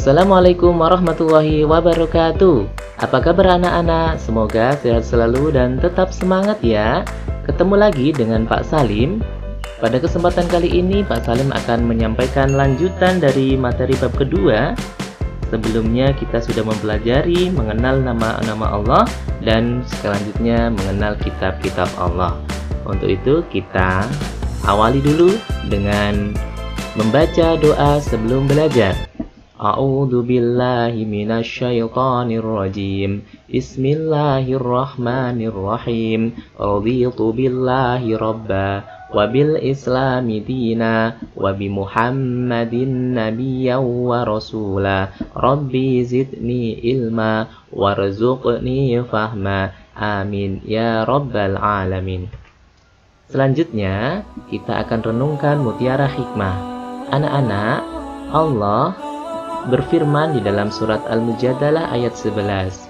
Assalamualaikum warahmatullahi wabarakatuh. Apa kabar anak-anak? Semoga sehat selalu dan tetap semangat ya. Ketemu lagi dengan Pak Salim. Pada kesempatan kali ini Pak Salim akan menyampaikan lanjutan dari materi bab kedua. Sebelumnya kita sudah mempelajari mengenal nama-nama Allah dan selanjutnya mengenal kitab-kitab Allah. Untuk itu kita awali dulu dengan membaca doa sebelum belajar. A'udzu billahi minasyaitonir rajim. Bismillahirrahmanirrahim. Raditu billahi rabba wa bil islami dina wa bi Muhammadin nabiyyan wa rasula. Rabbi zidni ilma warzuqni fahma. Amin ya rabbal alamin. Selanjutnya kita akan renungkan mutiara hikmah. Anak-anak, Allah berfirman di dalam surat Al-Mujadalah ayat 11.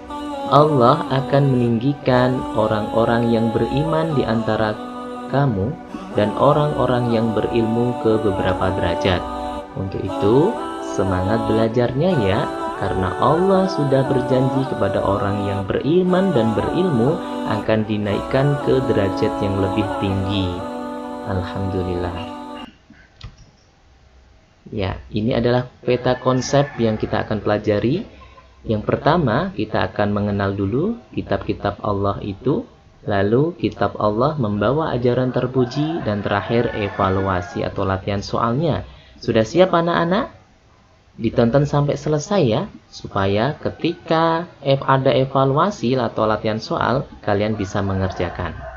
Allah akan meninggikan orang-orang yang beriman di antara kamu dan orang-orang yang berilmu ke beberapa derajat. Untuk itu, semangat belajarnya ya, karena Allah sudah berjanji kepada orang yang beriman dan berilmu akan dinaikkan ke derajat yang lebih tinggi. Alhamdulillah. Ya, ini adalah peta konsep yang kita akan pelajari. Yang pertama, kita akan mengenal dulu kitab-kitab Allah itu. Lalu, kitab Allah membawa ajaran terpuji. Dan terakhir, evaluasi atau latihan soalnya. Sudah siap anak-anak? Ditonton sampai selesai ya, supaya ketika ada evaluasi atau latihan soal, kalian bisa mengerjakan.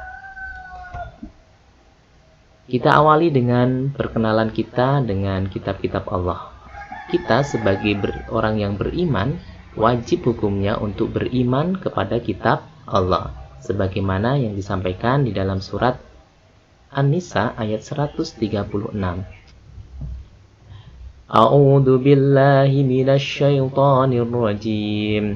Kita awali dengan perkenalan kita dengan kitab-kitab Allah. Kita sebagai orang yang beriman, wajib hukumnya untuk beriman kepada kitab Allah. Sebagaimana yang disampaikan di dalam surat An-Nisa ayat 136. A'udzu billahi minasy syaithanir rajim.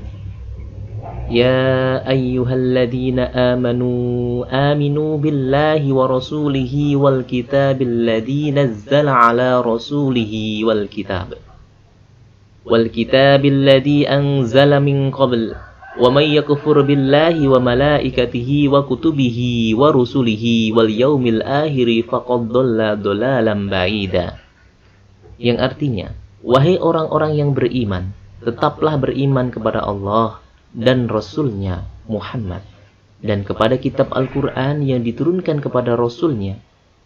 Ya ayyuhalladzina amanu aminu billahi wa rasulihi wal kitabil ladzi nazzala ala rasulihi wal kitabil ladzi anzala min qabl wa may yakfur billahi wa malaikatihi wa kutubihi wa rusulihi wal yaumil akhir faqad dhalla dhalalan ba'ida. Yang artinya, wahai orang-orang yang beriman, tetaplah beriman kepada Allah dan Rasulnya Muhammad, dan kepada kitab Al-Quran yang diturunkan kepada Rasulnya,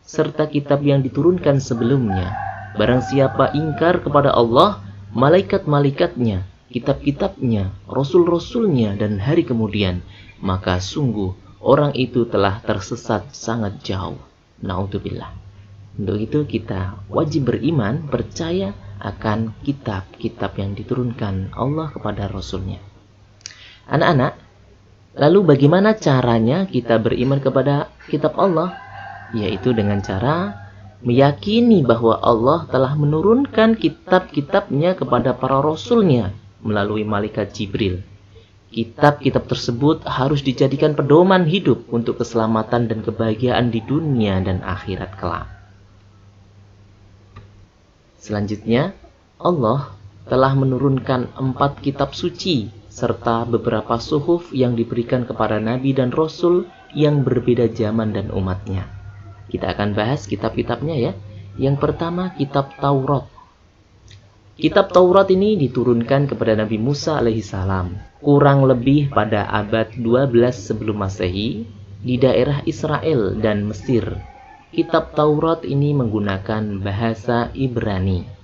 serta kitab yang diturunkan sebelumnya. Barang siapa ingkar kepada Allah, malaikat-malaikatnya, kitab-kitabnya, Rasul-Rasulnya, dan hari kemudian, maka sungguh orang itu telah tersesat sangat jauh. Na'udzubillah. Untuk itu kita wajib beriman, percaya akan kitab-kitab yang diturunkan Allah kepada Rasulnya. Anak-anak, lalu bagaimana caranya kita beriman kepada kitab Allah? Yaitu dengan cara meyakini bahwa Allah telah menurunkan kitab-kitabnya kepada para rasulnya melalui malaikat Jibril. Kitab-kitab tersebut harus dijadikan pedoman hidup untuk keselamatan dan kebahagiaan di dunia dan akhirat kelak. Selanjutnya, Allah telah menurunkan 4 kitab suci serta beberapa suhuf yang diberikan kepada Nabi dan Rasul yang berbeda zaman dan umatnya. Kita akan bahas kitab-kitabnya ya. Yang pertama, kitab Taurat. Kitab Taurat ini diturunkan kepada Nabi Musa alaihissalam kurang lebih pada abad 12 sebelum Masehi di daerah Israel dan Mesir. Kitab Taurat ini menggunakan bahasa Ibrani.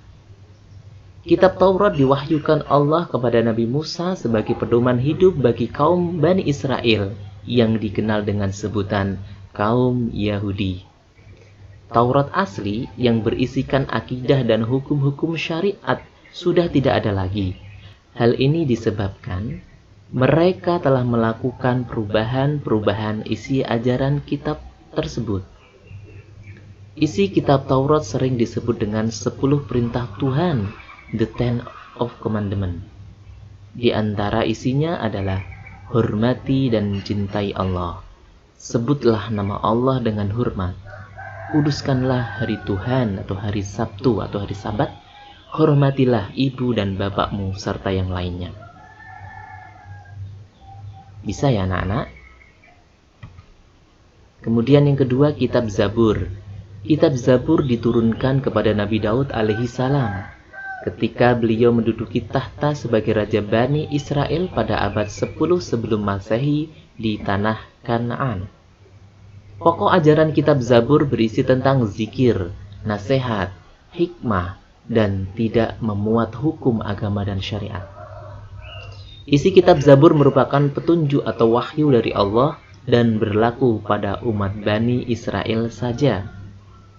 Kitab Taurat diwahyukan Allah kepada Nabi Musa sebagai pedoman hidup bagi kaum Bani Israel yang dikenal dengan sebutan kaum Yahudi. Taurat asli yang berisikan akidah dan hukum-hukum syariat sudah tidak ada lagi. Hal ini disebabkan mereka telah melakukan perubahan-perubahan isi ajaran kitab tersebut. Isi kitab Taurat sering disebut dengan 10 perintah Tuhan, the 10 of commandment. Di antara isinya adalah hormati dan cintai Allah. Sebutlah nama Allah dengan hormat. Kuduskanlah hari Tuhan atau hari Sabtu atau hari Sabat hormatilah ibu dan bapakmu serta yang lainnya. Bisa ya anak-anak? Kemudian yang kedua, kitab Zabur. Kitab Zabur diturunkan kepada Nabi Daud alaihi salam ketika beliau menduduki tahta sebagai Raja Bani Israel pada abad 10 sebelum Masehi di tanah Kanaan. Pokok ajaran kitab Zabur berisi tentang zikir, nasihat, hikmah, dan tidak memuat hukum agama dan syariat. Isi kitab Zabur merupakan petunjuk atau wahyu dari Allah dan berlaku pada umat Bani Israel saja.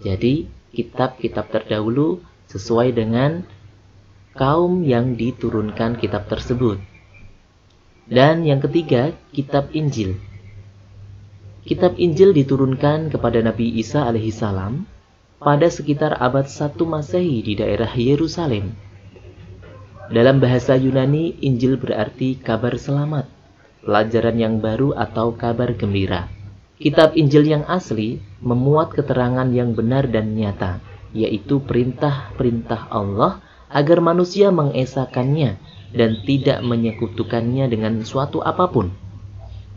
Jadi, kitab-kitab terdahulu sesuai dengan kaum yang diturunkan kitab tersebut. Dan yang ketiga, kitab Injil. Kitab Injil diturunkan kepada Nabi Isa alaihissalam pada sekitar abad 1 Masehi di daerah Yerusalem. Dalam bahasa Yunani, Injil berarti kabar selamat, pelajaran yang baru atau kabar gembira. Kitab Injil yang asli memuat keterangan yang benar dan nyata, yaitu perintah-perintah Allah agar manusia mengesakannya dan tidak menyekutukannya dengan suatu apapun.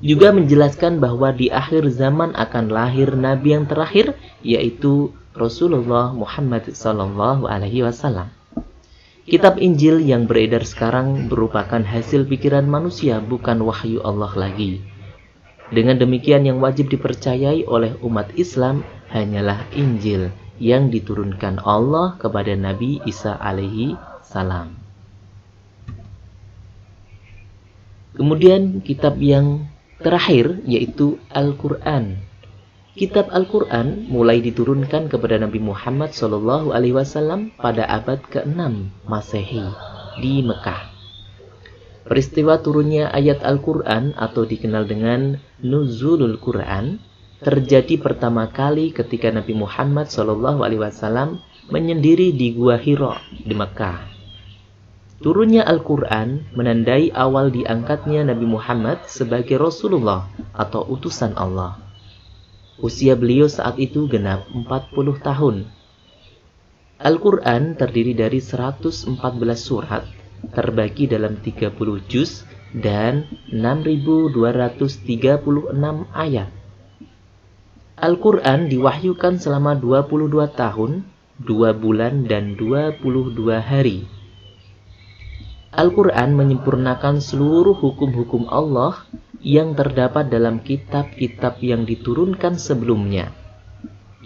Juga menjelaskan bahwa di akhir zaman akan lahir Nabi yang terakhir, yaitu Rasulullah Muhammad SAW. Kitab Injil yang beredar sekarang merupakan hasil pikiran manusia, bukan wahyu Allah lagi. Dengan demikian, yang wajib dipercayai oleh umat Islam hanyalah Injil yang diturunkan Allah kepada Nabi Isa alaihi salam. Kemudian kitab yang terakhir yaitu Al-Quran. Kitab Al-Quran mulai diturunkan kepada Nabi Muhammad SAW pada abad ke-6 Masehi di Mekah. Peristiwa turunnya ayat Al-Quran atau dikenal dengan Nuzulul Quran terjadi pertama kali ketika Nabi Muhammad SAW menyendiri di Gua Hira di Mekah. Turunnya Al-Quran menandai awal diangkatnya Nabi Muhammad sebagai Rasulullah atau utusan Allah. Usia beliau saat itu genap 40 tahun. Al-Quran terdiri dari 114 surat, terbagi dalam 30 juz dan 6.236 ayat. Al-Quran diwahyukan selama 22 tahun, 2 bulan, dan 22 hari. Al-Quran menyempurnakan seluruh hukum-hukum Allah yang terdapat dalam kitab-kitab yang diturunkan sebelumnya.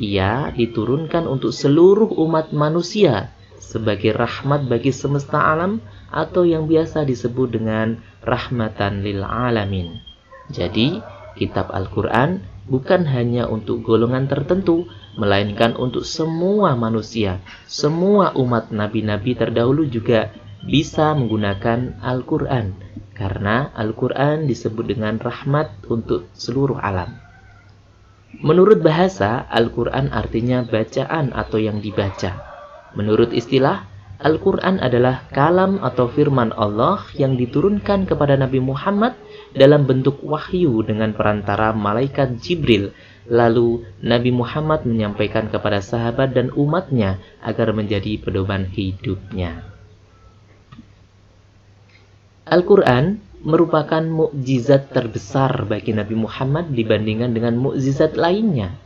Ia diturunkan untuk seluruh umat manusia sebagai rahmat bagi semesta alam atau yang biasa disebut dengan rahmatan lil alamin. Jadi, kitab Al-Quran bukan hanya untuk golongan tertentu, melainkan untuk semua manusia. Semua umat nabi-nabi terdahulu juga bisa menggunakan Al-Quran, karena Al-Quran disebut dengan rahmat untuk seluruh alam. Menurut bahasa, Al-Quran artinya bacaan atau yang dibaca. Menurut istilah, Al-Quran adalah kalam atau firman Allah yang diturunkan kepada Nabi Muhammad dalam bentuk wahyu dengan perantara malaikat Jibril. Lalu Nabi Muhammad menyampaikan kepada sahabat dan umatnya agar menjadi pedoman hidupnya. Al-Quran merupakan mukjizat terbesar bagi Nabi Muhammad dibandingkan dengan mukjizat lainnya.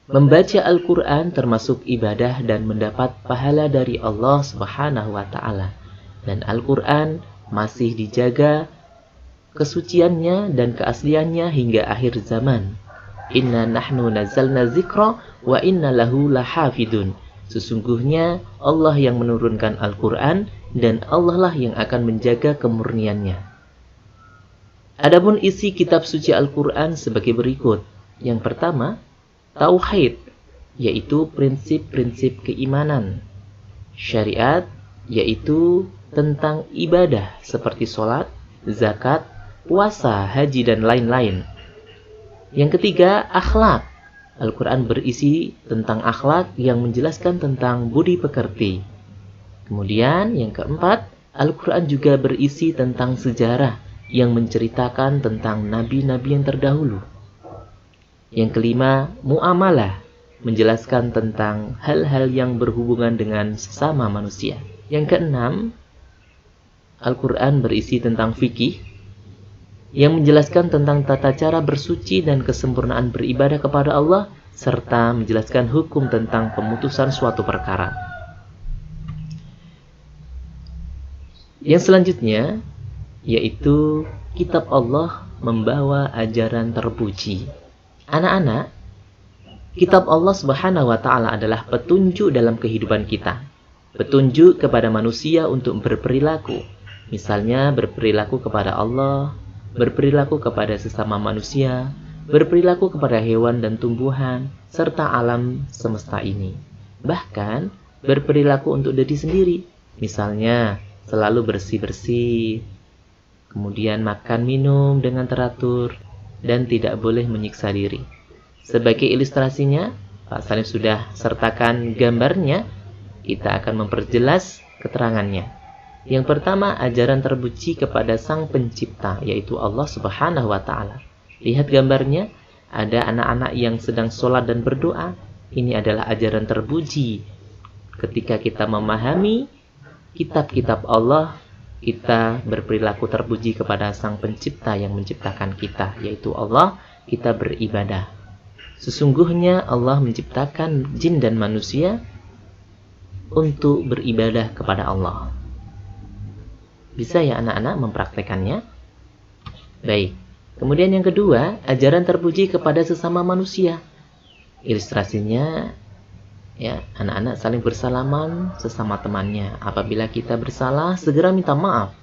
Membaca Al-Quran termasuk ibadah dan mendapat pahala dari Allah Subhanahu wa Ta'ala. Dan Al-Quran masih dijaga kesuciannya dan keasliannya hingga akhir zaman. Inna nahnu nazzalna dzikra wa inna lahu lahafidun. Sesungguhnya Allah yang menurunkan Al-Quran dan Allah lah yang akan menjaga kemurniannya. Adapun isi kitab suci Al-Quran sebagai berikut. Yang pertama, Tauhid, yaitu prinsip-prinsip keimanan. Syariat, yaitu tentang ibadah seperti sholat, zakat, puasa, haji, dan lain-lain. Yang ketiga, akhlak. Al-Quran berisi tentang akhlak yang menjelaskan tentang budi pekerti. Kemudian yang keempat, Al-Quran juga berisi tentang sejarah yang menceritakan tentang nabi-nabi yang terdahulu. Yang kelima, muamalah, menjelaskan tentang hal-hal yang berhubungan dengan sesama manusia. Yang keenam, Al-Quran berisi tentang fikih yang menjelaskan tentang tata cara bersuci dan kesempurnaan beribadah kepada Allah, serta menjelaskan hukum tentang pemutusan suatu perkara. Yang selanjutnya yaitu kitab Allah membawa ajaran terpuji. Anak-anak, kitab Allah Subhanahu wa Ta'ala adalah petunjuk dalam kehidupan kita, petunjuk kepada manusia untuk berperilaku, misalnya berperilaku kepada Allah, berperilaku kepada sesama manusia, berperilaku kepada hewan dan tumbuhan, serta alam semesta ini. Bahkan berperilaku untuk diri sendiri, misalnya selalu bersih-bersih, kemudian makan minum dengan teratur, dan tidak boleh menyiksa diri. Sebagai ilustrasinya, Pak Salim sudah sertakan gambarnya, kita akan memperjelas keterangannya. Yang pertama, ajaran terpuji kepada Sang Pencipta, yaitu Allah Subhanahu wa Ta'ala. Lihat gambarnya, ada anak-anak yang sedang sholat dan berdoa. Ini adalah ajaran terpuji. Ketika kita memahami kitab-kitab Allah, kita berperilaku terpuji kepada Sang Pencipta yang menciptakan kita, yaitu Allah. Kita beribadah. Sesungguhnya Allah menciptakan jin dan manusia untuk beribadah kepada Allah. Bisa ya anak-anak mempraktekannya? Baik. Kemudian yang kedua, ajaran terpuji kepada sesama manusia. Ilustrasinya, ya, anak-anak saling bersalaman sesama temannya. Apabila kita bersalah, segera minta maaf.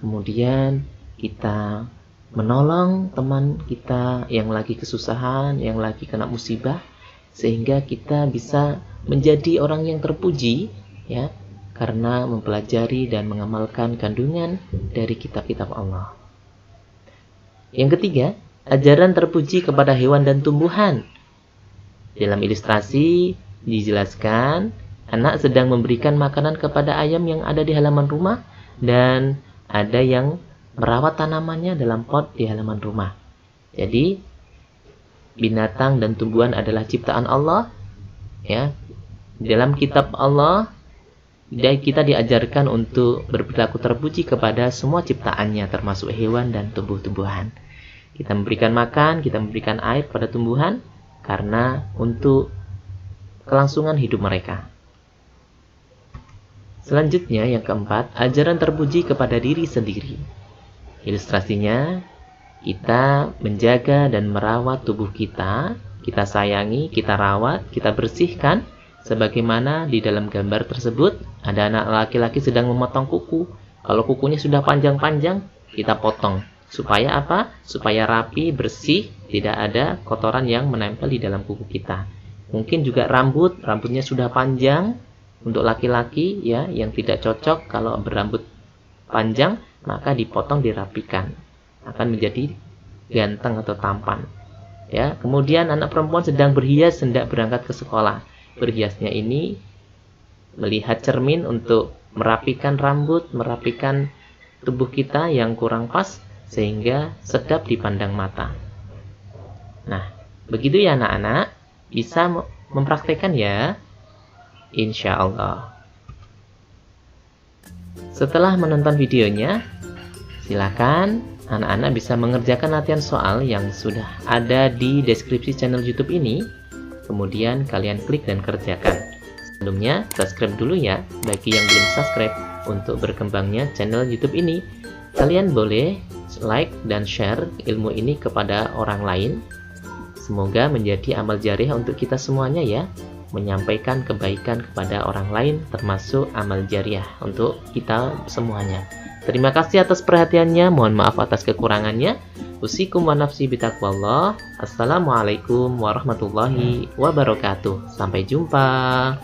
Kemudian kita menolong teman kita yang lagi kesusahan, yang lagi kena musibah, sehingga kita bisa menjadi orang yang terpuji, ya, karena mempelajari dan mengamalkan kandungan dari kitab-kitab Allah. Yang ketiga, ajaran terpuji kepada hewan dan tumbuhan. Dalam ilustrasi dijelaskan, anak sedang memberikan makanan kepada ayam yang ada di halaman rumah, dan ada yang merawat tanamannya dalam pot di halaman rumah. Jadi, binatang dan tumbuhan adalah ciptaan Allah, ya. Dalam kitab Allah, kita diajarkan untuk berperilaku terpuji kepada semua ciptaannya, termasuk hewan dan tumbuh-tumbuhan. Kita memberikan makan, kita memberikan air pada tumbuhan, karena untuk kelangsungan hidup mereka. Selanjutnya yang keempat, ajaran terpuji kepada diri sendiri. Ilustrasinya, kita menjaga dan merawat tubuh kita sayangi, kita rawat, kita bersihkan, sebagaimana di dalam gambar tersebut ada anak laki-laki sedang memotong kuku. Kalau kukunya sudah panjang-panjang, kita potong. Supaya apa? Supaya rapi, bersih, tidak ada kotoran yang menempel di dalam kuku kita. Mungkin juga rambutnya sudah panjang untuk laki-laki, ya, yang tidak cocok kalau berambut panjang, maka dipotong, dirapikan. Akan menjadi ganteng atau tampan. Ya, kemudian anak perempuan sedang berhias hendak berangkat ke sekolah. Berhiasnya ini melihat cermin untuk merapikan rambut, merapikan tubuh kita yang kurang pas, sehingga sedap dipandang mata. Nah, begitu ya anak-anak, bisa mempraktekkan ya, insya Allah. Setelah menonton videonya, silakan anak-anak bisa mengerjakan latihan soal yang sudah ada di deskripsi channel YouTube ini. Kemudian kalian klik dan kerjakan. Sebelumnya, subscribe dulu ya, bagi yang belum subscribe, untuk berkembangnya channel YouTube ini. Kalian boleh like dan share ilmu ini kepada orang lain. Semoga menjadi amal jariah untuk kita semuanya ya, menyampaikan kebaikan kepada orang lain, termasuk amal jariah untuk kita semuanya. Terima kasih atas perhatiannya, mohon maaf atas kekurangannya. Usikum wa nafsi bitaqwallah. Assalamualaikum warahmatullahi wabarakatuh. Sampai jumpa.